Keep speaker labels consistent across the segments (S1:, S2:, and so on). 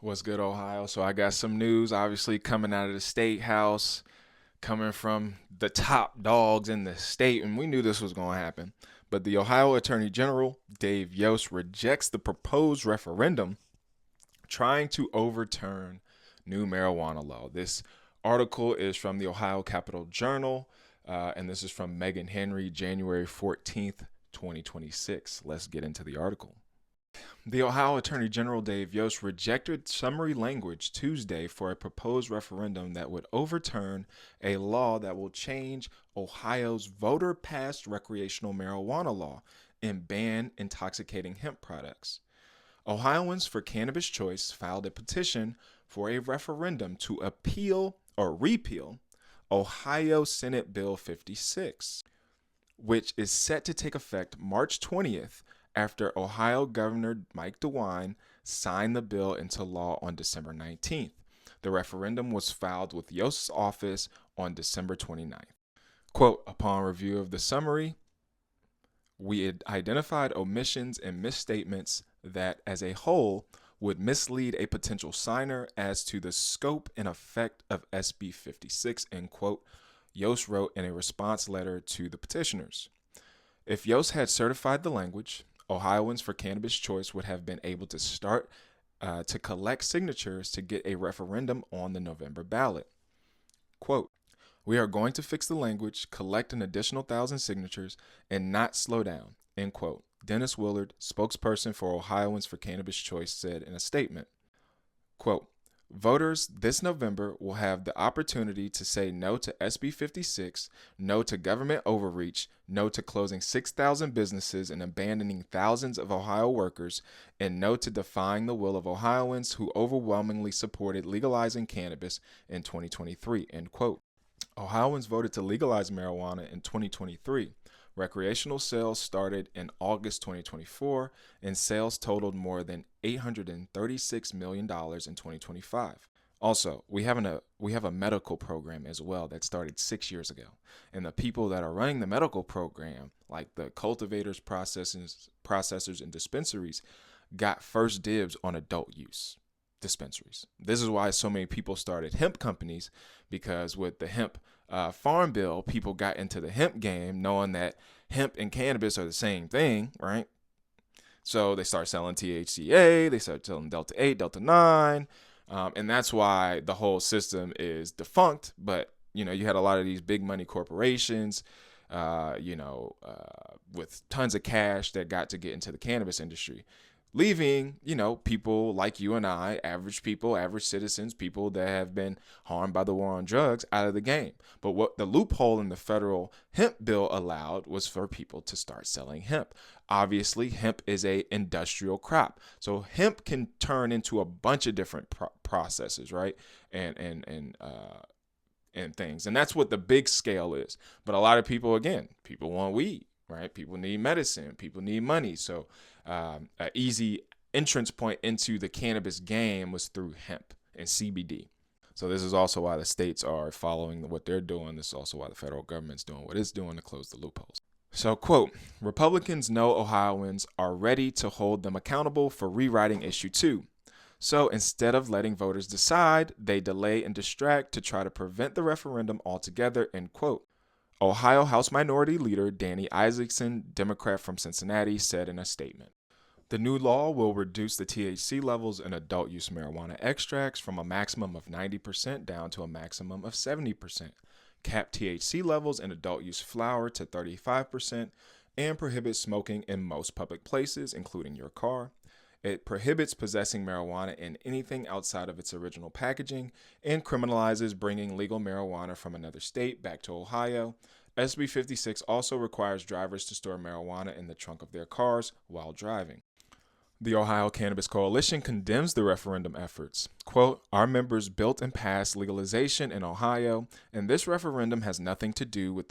S1: What's good, Ohio? So I got some news, obviously coming out of the state house, coming from the top dogs in the state, and we knew this was going to happen. But the Ohio Attorney General Dave Yost rejects the proposed referendum trying to overturn new marijuana law. This article is from the Ohio Capital Journal, and this is from Megan Henry, January 14th, 2026. Let's get into the article. The Ohio Attorney General Dave Yost rejected summary language Tuesday for a proposed referendum that would overturn a law that will change Ohio's voter-passed recreational marijuana law and ban intoxicating hemp products. Ohioans for Cannabis Choice filed a petition for a referendum to appeal or repeal Ohio Senate Bill 56, which is set to take effect March 20th after Ohio Governor Mike DeWine signed the bill into law on December 19th. The referendum was filed with Yost's office on December 29th. Quote, upon review of the summary, we had identified omissions and misstatements that, as a whole, would mislead a potential signer as to the scope and effect of SB 56, end quote, Yost wrote in a response letter to the petitioners. If Yost had certified the language, Ohioans for Cannabis Choice would have been able to start to collect signatures to get a referendum on the November ballot. Quote, we are going to fix the language, collect an additional 1,000 signatures, and not slow down, end quote. Dennis Willard, spokesperson for Ohioans for Cannabis Choice, said in a statement, quote, voters this November will have the opportunity to say no to SB 56, no to government overreach, no to closing 6,000 businesses and abandoning thousands of Ohio workers, and no to defying the will of Ohioans who overwhelmingly supported legalizing cannabis in 2023, end quote. Ohioans voted to legalize marijuana in 2023. Recreational sales started in August 2024, and sales totaled more than $836 million in 2025. Also, we have a medical program as well that started 6 years ago. And the people that are running the medical program, like the cultivators, processors, and dispensaries, got first dibs on adult use dispensaries. This is why so many people started hemp companies, because with the hemp farm bill, people got into the hemp game knowing that hemp and cannabis are the same thing, right? So they start selling THCA, they start selling Delta 8, Delta 9, and that's why the whole system is defunct. But, you had a lot of these big money corporations, with tons of cash that got to get into the cannabis industry, leaving, people like you and I, average people, average citizens, people that have been harmed by the war on drugs, out of the game. But what the loophole in the federal hemp bill allowed was for people to start selling hemp. Obviously, hemp is a industrial crop. So hemp can turn into a bunch of different processes, right? And things. And that's what the big scale is. But a lot of people, again, people want weed, right? People need medicine. People need money. So an easy entrance point into the cannabis game was through hemp and CBD. So this is also why the states are following what they're doing. This is also why the federal government's doing what it's doing to close the loopholes. So, quote, Republicans know Ohioans are ready to hold them accountable for rewriting Issue 2. So instead of letting voters decide, they delay and distract to try to prevent the referendum altogether, end quote. Ohio House Minority Leader Danny Isaacson, Democrat from Cincinnati, said in a statement. The new law will reduce the THC levels in adult use marijuana extracts from a maximum of 90% down to a maximum of 70%, cap THC levels in adult use flower to 35%, and prohibit smoking in most public places, including your car. It prohibits possessing marijuana in anything outside of its original packaging and criminalizes bringing legal marijuana from another state back to Ohio. SB 56 also requires drivers to store marijuana in the trunk of their cars while driving. The Ohio Cannabis Coalition condemns the referendum efforts. Quote, our members built and passed legalization in Ohio, and this referendum has nothing to do with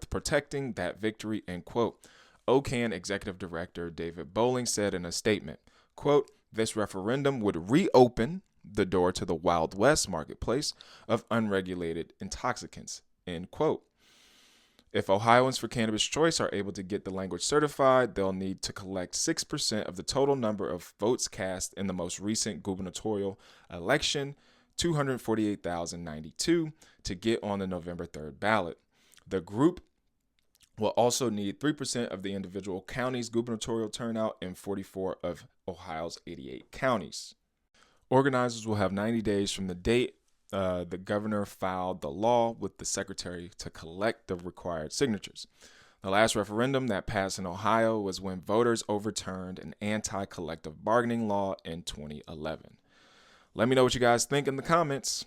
S1: protecting that victory, end quote. OCAN Executive Director David Bowling said in a statement, quote, this referendum would reopen the door to the Wild West marketplace of unregulated intoxicants, end quote. If Ohioans for Cannabis Choice are able to get the language certified, they'll need to collect 6% of the total number of votes cast in the most recent gubernatorial election, 248,092, to get on the November 3rd ballot. The group will also need 3% of the individual counties' gubernatorial turnout in 44 of Ohio's 88 counties. Organizers will have 90 days from the date the governor filed the law with the secretary to collect the required signatures. The last referendum that passed in Ohio was when voters overturned an anti-collective bargaining law in 2011. Let me know what you guys think in the comments.